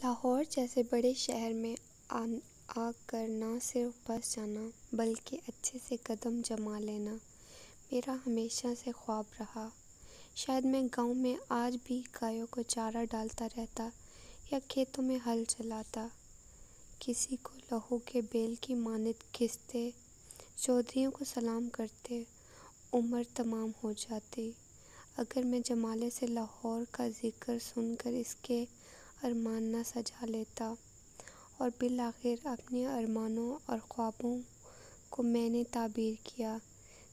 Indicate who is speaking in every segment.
Speaker 1: لاہور جیسے بڑے شہر میں آ کر نہ صرف بس جانا بلکہ اچھے سے قدم جما لینا میرا ہمیشہ سے خواب رہا۔ شاید میں گاؤں میں آج بھی گایوں کو چارہ ڈالتا رہتا یا کھیتوں میں ہل چلاتا، کسی کو لہو کے بیل کی مانند کھینچتے، چودھریوں کو سلام کرتے عمر تمام ہو جاتی اگر میں جمالے سے لاہور کا ذکر سن کر اس کے ارمان نہ سجا لیتا۔ اور بالآخر اپنے ارمانوں اور خوابوں کو میں نے تعبیر کیا،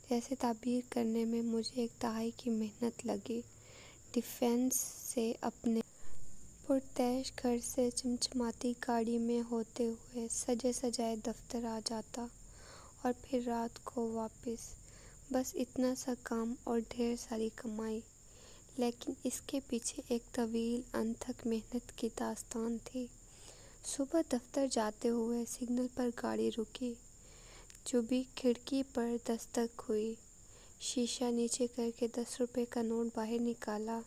Speaker 1: جیسے تعبیر کرنے میں مجھے ایک دہائی کی محنت لگی۔ ڈیفنس سے اپنے پرتعیش گھر سے چمچماتی گاڑی میں ہوتے ہوئے سجے سجائے دفتر آ جاتا اور پھر رات کو واپس، بس اتنا سا کام اور ڈھیر ساری کمائی، لیکن اس کے پیچھے ایک طویل انتھک محنت کی داستان تھی۔ صبح دفتر جاتے ہوئے سگنل پر گاڑی رکی، چبھی کھڑکی پر دستک ہوئی، شیشہ نیچے کر کے 10 روپے کا نوٹ باہر نکالا۔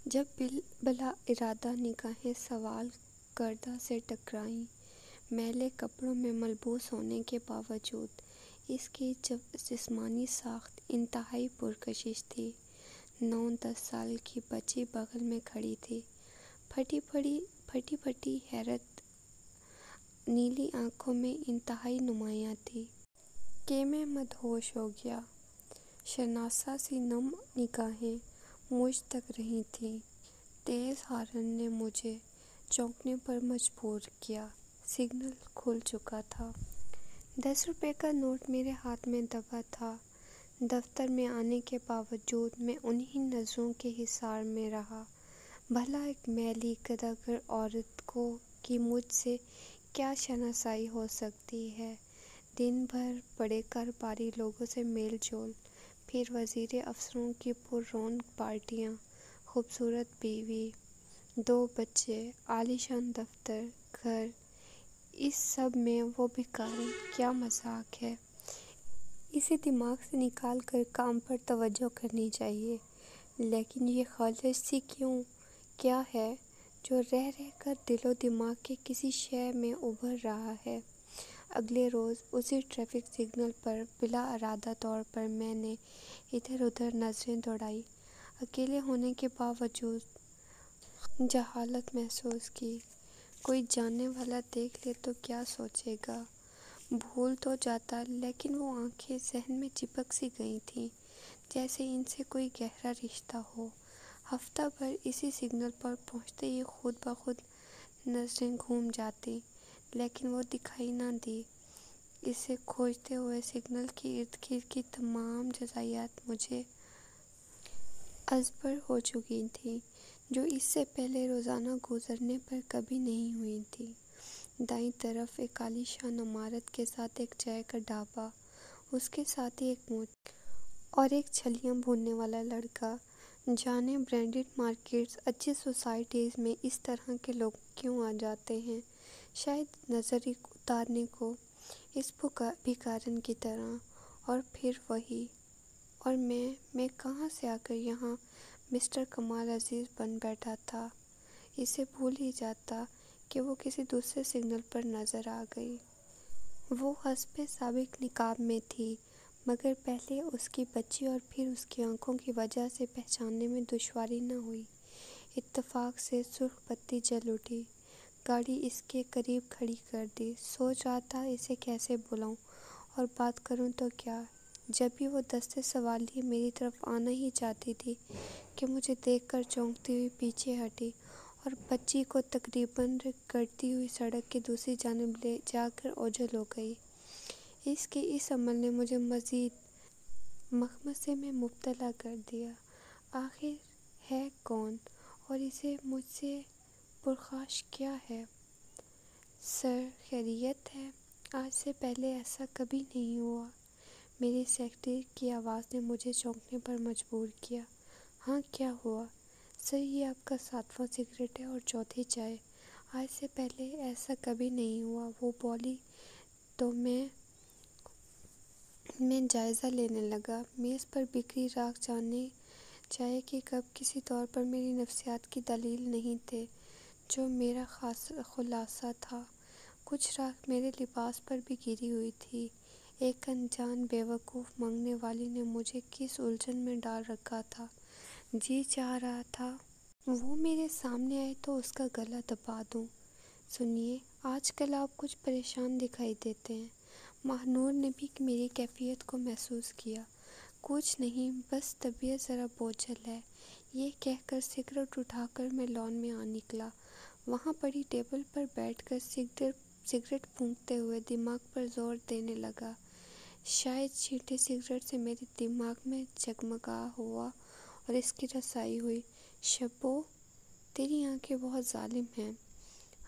Speaker 1: جب بلا ارادہ نگاہیں سوال کردہ سے ٹکرائیں، میلے کپڑوں میں ملبوس ہونے کے باوجود اس کی جسمانی ساخت انتہائی پرکشش تھی۔ 9-10 سال کی بچی بغل میں کھڑی تھی، پھٹی پھٹی حیرت نیلی آنکھوں میں انتہائی نمایاں تھی کہ میں مدہوش ہو گیا۔ شرناسہ سی نم نگاہیں مجھ تک رہی تھیں۔ تیز ہارن نے مجھے چونکنے پر مجبور کیا۔ سگنل کھل چکا تھا۔ 10 روپے کا نوٹ میرے ہاتھ میں دبا تھا۔ دفتر میں آنے کے باوجود میں انہی نظروں کے حصار میں رہا۔ بھلا ایک میلی گداگر عورت کی مجھ سے کیا شناسائی ہو سکتی ہے؟ دن بھر بڑے کاروباری لوگوں سے میل جول، پھر وزیر افسروں کی پر رونق پارٹیاں، خوبصورت بیوی، 2 بچے، عالیشان دفتر، گھر، اس سب میں وہ بھکاری کیا مذاق ہے؟ اسے دماغ سے نکال کر کام پر توجہ کرنی چاہیے۔ لیکن یہ خالص سی کیا ہے جو رہ رہ کر دل و دماغ کے کسی شے میں ابھر رہا ہے؟ اگلے روز اسی ٹریفک سگنل پر بلا ارادہ طور پر میں نے ادھر ادھر نظریں دوڑائیں، اکیلے ہونے کے باوجود جہالت محسوس کی۔ کوئی جاننے والا دیکھ لے تو کیا سوچے گا؟ بھول تو جاتا، لیکن وہ آنکھیں ذہن میں چپک سی گئی تھیں، جیسے ان سے کوئی گہرا رشتہ ہو۔ ہفتہ بھر اسی سگنل پر پہنچتے ہی خود بخود نظریں گھوم جاتیں، لیکن وہ دکھائی نہ دی۔ اسے کھوجتے ہوئے سگنل کے ارد گرد کی تمام جزئیات مجھے ازبر ہو چکی تھیں، جو اس سے پہلے روزانہ گزرنے پر کبھی نہیں ہوئی تھیں۔ دائیں طرف ایک عالیشان عمارت کے ساتھ ایک چائے کا ڈھابہ، اس کے ساتھ ہی ایک موچی اور ایک چھلیاں بھوننے والا لڑکا۔ جانے برانڈڈ مارکیٹس، اچھی سوسائٹیز میں اس طرح کے لوگ کیوں آ جاتے ہیں؟ شاید نظر اتارنے کو، اس بھکارن کی طرح۔ اور پھر وہی اور میں کہاں سے آ کر یہاں مسٹر کمال عزیز بن بیٹھا تھا؟ اسے بھول ہی جاتا کہ وہ کسی دوسرے سگنل پر نظر آ گئی۔ وہ حسبِ سابق نقاب میں تھی، مگر پہلے اس کی بچی اور پھر اس کی آنکھوں کی وجہ سے پہچاننے میں دشواری نہ ہوئی۔ اتفاق سے سرخ بتی جل اٹھی، گاڑی اس کے قریب کھڑی کر دی۔ سوچ رہا تھا اسے کیسے بلاؤں اور بات کروں تو کیا؟ جبھی وہ دستے سوالیے میری طرف آنا ہی چاہتی تھی کہ مجھے دیکھ کر چونکتی ہوئی پیچھے ہٹی اور بچی کو تقریباً گرتی ہوئی سڑک کی دوسری جانب لے جا کر اوجھل ہو گئی۔ اس کے اس عمل نے مجھے مزید مخمصے میں مبتلا کر دیا۔ آخر ہے کون اور اسے مجھ سے پرخاش کیا ہے؟ سر، خیریت ہے؟ آج سے پہلے ایسا کبھی نہیں ہوا۔ میری سیکرٹری کی آواز نے مجھے چونکنے پر مجبور کیا۔ ہاں، کیا ہوا؟ سر، یہ آپ کا 7واں سگریٹ ہے اور چوتھی چائے۔ آج سے پہلے ایسا کبھی نہیں ہوا، وہ بولی تو میں جائزہ لینے لگا۔ میز پر بکھری راکھ جانے چائے کے کپ کسی طور پر میری نفسیات کی دلیل نہیں تھے۔ جو میرا خلاصہ تھا۔ کچھ راکھ میرے لباس پر بھی گری ہوئی تھی۔ ایک انجان بیوقوف مانگنے والی نے مجھے کس الجھن میں ڈال رکھا تھا۔ جی چاہ رہا تھا وہ میرے سامنے آئے تو اس کا گلا دبا دوں۔ سنیے، آج کل آپ کچھ پریشان دکھائی دیتے ہیں۔ ماہنور نے بھی میری کیفیت کو محسوس کیا۔ کچھ نہیں، بس طبیعت ذرا بوجھل ہے، یہ کہہ کر سگریٹ اٹھا کر میں لان میں آ نکلا۔ وہاں پڑی ٹیبل پر بیٹھ کر سگریٹ پھونکتے ہوئے دماغ پر زور دینے لگا۔ شاید چھینٹے سگریٹ سے میرے دماغ میں جگمگا ہوا اور اس کی رسائی ہوئی۔ شبو، تیری آنکھیں بہت ظالم ہیں۔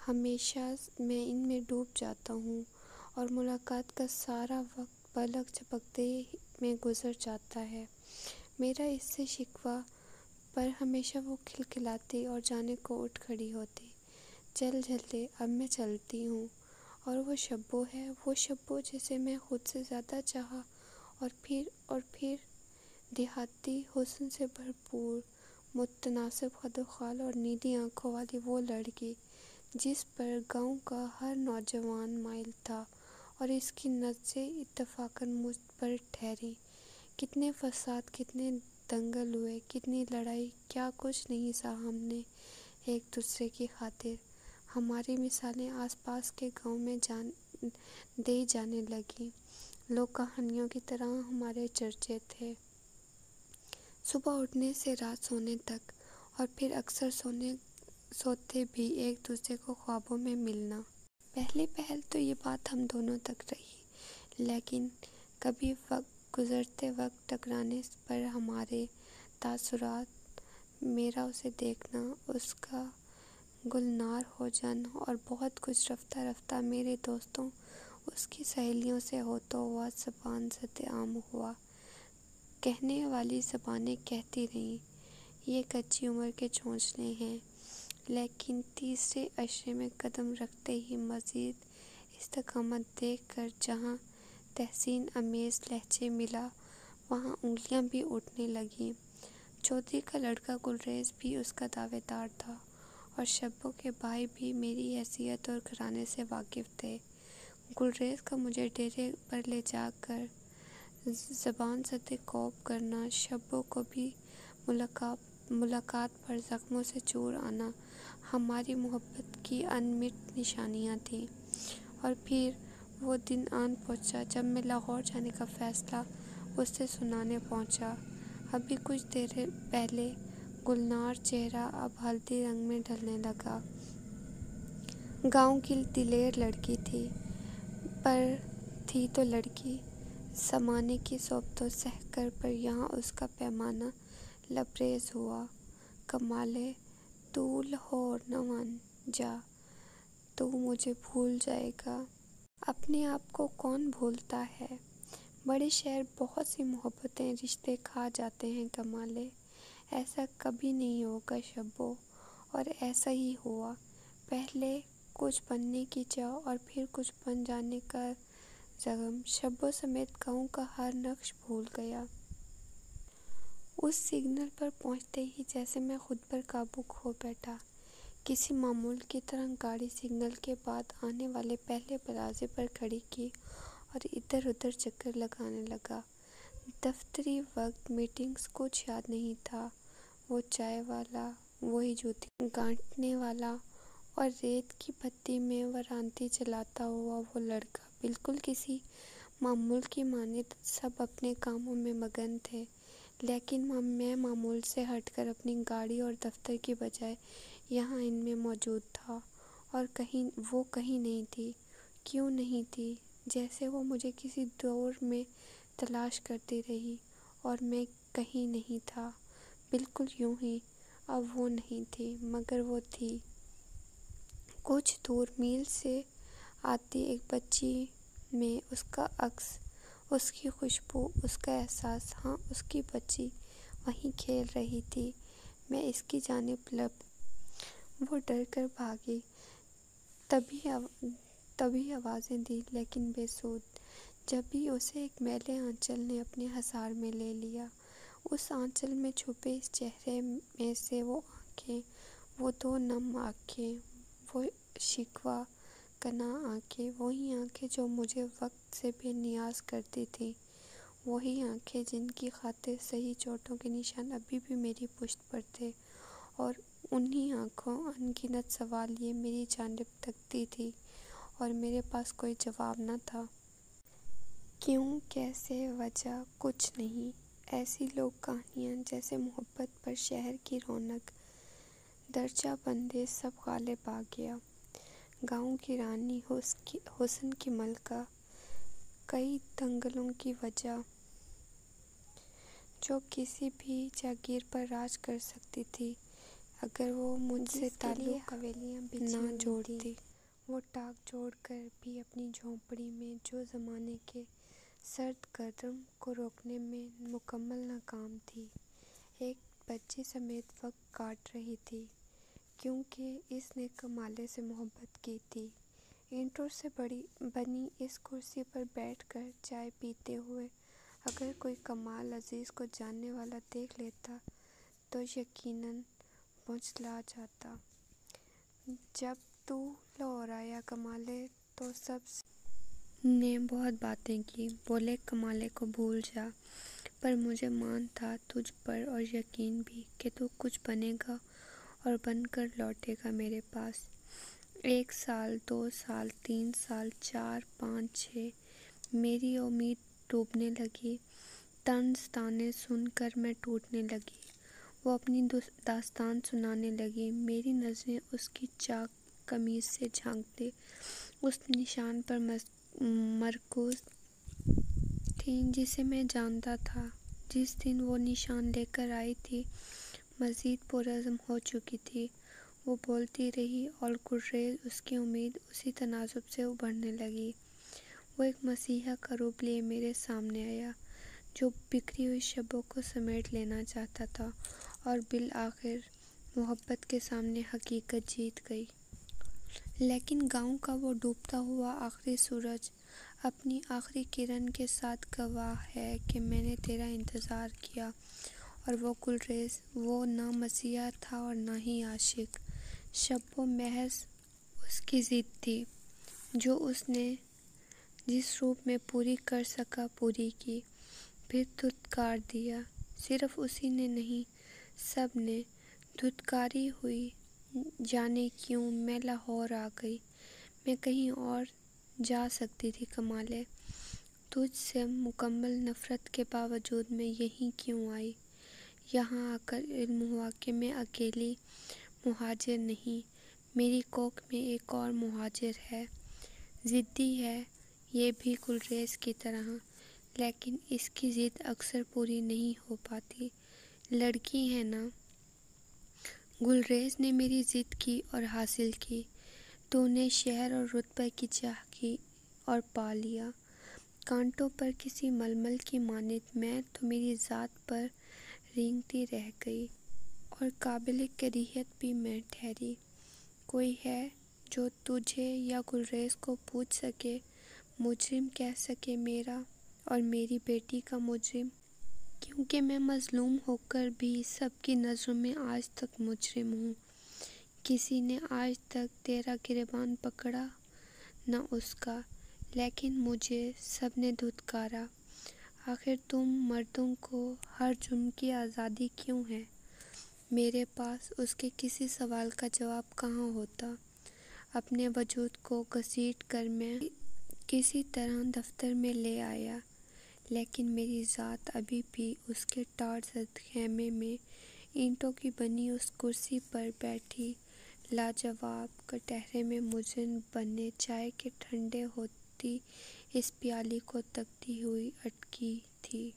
Speaker 1: ہمیشہ میں ان میں ڈوب جاتا ہوں اور ملاقات کا سارا وقت پلک جھپکتے میں گزر جاتا ہے۔ میرا اس سے شکوہ پر ہمیشہ وہ کھلکھلاتی اور جانے کو اٹھ کھڑی ہوتی۔ چل جلدی، اب میں چلتی ہوں۔ اور وہ شبو ہے، وہ شبو جسے میں خود سے زیادہ چاہا، اور پھر دیہاتی حسن سے بھرپور، متناسب قد و خال اور نیلی آنکھوں والی وہ لڑکی جس پر گاؤں کا ہر نوجوان مائل تھا، اور اس کی نظریں اتفاقاً مجھ پر ٹھہری۔ کتنے فساد، کتنے دنگل ہوئے، کتنی لڑائی، کیا کچھ نہیں سہا ہم نے ایک دوسرے کی خاطر۔ ہماری مثالیں آس پاس کے گاؤں میں دی جانے لگیں۔ لوک کہانیوں کی طرح ہمارے چرچے تھے۔ صبح اٹھنے سے رات سونے تک، اور پھر اکثر سوتے بھی ایک دوسرے کو خوابوں میں ملنا۔ پہل تو یہ بات ہم دونوں تک رہی، لیکن کبھی گزرتے وقت ٹکرانے پر ہمارے تاثرات، میرا اسے دیکھنا، اس کا گلنار ہو جانا، اور بہت کچھ رفتہ رفتہ میرے دوستوں، اس کی سہیلیوں سے ہوتا ہوا زبان زد عام ہوا۔ کہنے والی زبانیں کہتی رہیں، یہ کچی عمر کے چونچلے ہیں، لیکن تیسرے عشرے میں قدم رکھتے ہی مزید استقامت دیکھ کر جہاں تحسین آمیز لہجے ملا، وہاں انگلیاں بھی اٹھنے لگیں۔ چودھری کا لڑکا گلریز بھی اس کا دعوے دار تھا، اور شبو کے بھائی بھی میری حیثیت اور گھرانے سے واقف تھے۔ گلریز کا مجھے ڈیرے پر لے جا کر زبان زد کوب کرنا، شبو کو بھی ملاقات پر زخموں سے چور آنا، ہماری محبت کی انمٹ نشانیاں تھیں۔ اور پھر وہ دن آن پہنچا جب میں لاہور جانے کا فیصلہ اس سے سنانے پہنچا۔ ابھی کچھ دیر پہلے گلنار چہرہ اب ہلدی رنگ میں ڈھلنے لگا۔ گاؤں کی دلیر لڑکی تھی، پر تھی تو لڑکی۔ زمانے کی صحبتوں سہ کر پر یہاں اس کا پیمانہ لبریز ہوا۔ کمالے، تو لاہور نہ مان جا، تو مجھے بھول جائے گا۔ اپنے آپ کو کون بھولتا ہے؟ بڑے شہر بہت سی محبتیں، رشتے کھا جاتے ہیں کمالے۔ ایسا کبھی نہیں ہوگا شبو، اور ایسا ہی ہوا۔ پہلے کچھ بننے کی چاہ اور پھر کچھ بن جانے کا زخم شبو سمیت گاؤں کا ہر نقش بھول گیا۔ اس سگنل پر پہنچتے ہی جیسے میں خود پر قابو کھو بیٹھا۔ کسی معمول کی طرح گاڑی سگنل کے بعد آنے والے پہلے پلازے پر کھڑی کی اور ادھر ادھر چکر لگانے لگا۔ دفتری وقت، میٹنگز، کچھ یاد نہیں تھا۔ وہ چائے والا، وہی جوتی گانٹھنے والا، اور ریت کی بھٹی میں ورانتی جلاتا ہوا وہ لڑکا، بالکل کسی معمول کی مانند سب اپنے کاموں میں مگن تھے، لیکن میں معمول سے ہٹ کر اپنی گاڑی اور دفتر کی بجائے یہاں ان میں موجود تھا، اور وہ کہیں نہیں تھی۔ کیوں نہیں تھی؟ جیسے وہ مجھے کسی دور میں تلاش کرتی رہی اور میں کہیں نہیں تھا، بالکل یوں ہی۔ اب وہ نہیں تھی، مگر وہ تھی۔ کچھ دور میل سے آتی ایک بچی میں اس کا عکس، اس کی خوشبو، اس کا احساس، ہاں اس کی بچی وہیں کھیل رہی تھی۔ میں اس کی جانب وہ ڈر کر بھاگی، تبھی آوازیں دی، لیکن بے سود۔ جبھی اسے ایک میلے آنچل نے اپنے حصار میں لے لیا۔ اس آنچل میں چھپے اس چہرے میں سے وہ آنکھیں، وہ دو نم آنکھیں، وہ شکوہ کناں آنکھیں، وہی آنکھیں جو مجھے وقت سے بے نیاز کرتی تھیں، وہی آنکھیں جن کی خاطر صحیح چوٹوں کے نشان ابھی بھی میری پشت پر تھے، اور انہی آنکھوں ان گنت سوال لیے میری جانب تکتی تھی، اور میرے پاس کوئی جواب نہ تھا۔ کیوں، کیسے، وجہ کچھ نہیں، ایسی لوک کہانیاں جیسے محبت پر شہر کی رونق، درجہ بندی سب غالب آ گیا۔ گاؤں کی رانی، حسن کی ملکہ، کئی دنگلوں کی وجہ، جو کسی بھی جاگیر پر راج کر سکتی تھی اگر وہ مجھ سے تعلق نہ جوڑتی۔ وہ ٹاک جوڑ کر بھی اپنی جھونپڑی میں جو زمانے کے سرد قدم کو روکنے میں مکمل ناکام تھی، ایک بچی سمیت وقت کاٹ رہی تھی، کیونکہ اس نے کمالے سے محبت کی تھی۔ اینٹوں سے بنی اس کرسی پر بیٹھ کر چائے پیتے ہوئے اگر کوئی کمال عزیز کو جاننے والا دیکھ لیتا تو یقیناً جھنجلا جاتا۔ جب تو لہرایا کمالے تو سب نے بہت باتیں کی، بولے کمالے کو بھول جا، پر مجھے مان تھا تجھ پر اور یقین بھی کہ تو کچھ بنے گا اور بن کر لوٹے گا میرے پاس۔ 1 سال، 2 سال، 3 سال، 4، 5، 6، میری امید ڈوبنے لگی، طنز طانے سن کر میں ٹوٹنے لگی۔ وہ اپنی داستان سنانے لگی، میری نظریں اس کی چاک قمیص سے جھانکتے اس نشان پر مرکوز تھیں جسے میں جانتا تھا۔ جس دن وہ نشان لے کر آئی تھی مزید پرعزم ہو چکی تھی۔ وہ بولتی رہی اور گلریز اس کی امید اسی تناسب سے ابھرنے لگی۔ وہ ایک مسیحا کا روپ لیے میرے سامنے آیا جو بکھری ہوئی شبوں کو سمیٹ لینا چاہتا تھا، اور بالآخر محبت کے سامنے حقیقت جیت گئی۔ لیکن گاؤں کا وہ ڈوبتا ہوا آخری سورج اپنی آخری کرن کے ساتھ گواہ ہے کہ میں نے تیرا انتظار کیا، اور وہ گلریز، وہ نہ مسیحا تھا اور نہ ہی عاشق۔ شبوں محض اس کی ضد تھی، جو اس نے جس روپ میں پوری کر سکا پوری کی، پھر دھتکار دیا۔ صرف اسی نے نہیں، سب نے دھتکاری ہوئی۔ جانے کیوں میں لاہور آ گئی۔ میں کہیں اور جا سکتی تھی کمالے، تجھ سے مکمل نفرت کے باوجود میں یہیں کیوں آئی۔ یہاں آ کر علم ہوا کہ میں اکیلی مہاجر نہیں، میری کوکھ میں ایک اور مہاجر ہے، ضدی ہے یہ بھی گلریز کی طرح، لیکن اس کی ضد اکثر پوری نہیں ہو پاتی۔ لڑکی ہے نا۔ گلریز نے میری ضد کی اور حاصل کی۔ تو نے شہر اور رتبہ کی چاہ کی اور پا لیا۔ کانٹوں پر کسی ململ کی مانند میں تو میری ذات پر رینگتی رہ گئی، اور قابل کریہت بھی میں ٹھہری۔ کوئی ہے جو تجھے یا گلریز کو پوچھ سکے، مجرم کہہ سکے میرا اور میری بیٹی کا مجرم؟ کیونکہ میں مظلوم ہو کر بھی سب کی نظروں میں آج تک مجرم ہوں۔ کسی نے آج تک تیرا گریباں پکڑا نہ اس کا، لیکن مجھے سب نے دھتکارا۔ آخر تم مردوں کو ہر جرم کی آزادی کیوں ہے؟ میرے پاس اس کے کسی سوال کا جواب کہاں ہوتا۔ اپنے وجود کو گھسیٹ کر میں کسی طرح دفتر میں لے آیا، لیکن میری ذات ابھی بھی اس کے ٹاٹ زد خیمے میں اینٹوں کی بنی اس کرسی پر بیٹھی لاجواب کٹہرے میں مجرم بنے چائے کے ٹھنڈے ہوتی اس پیالے کو تکتی ہوئی اٹکی تھی۔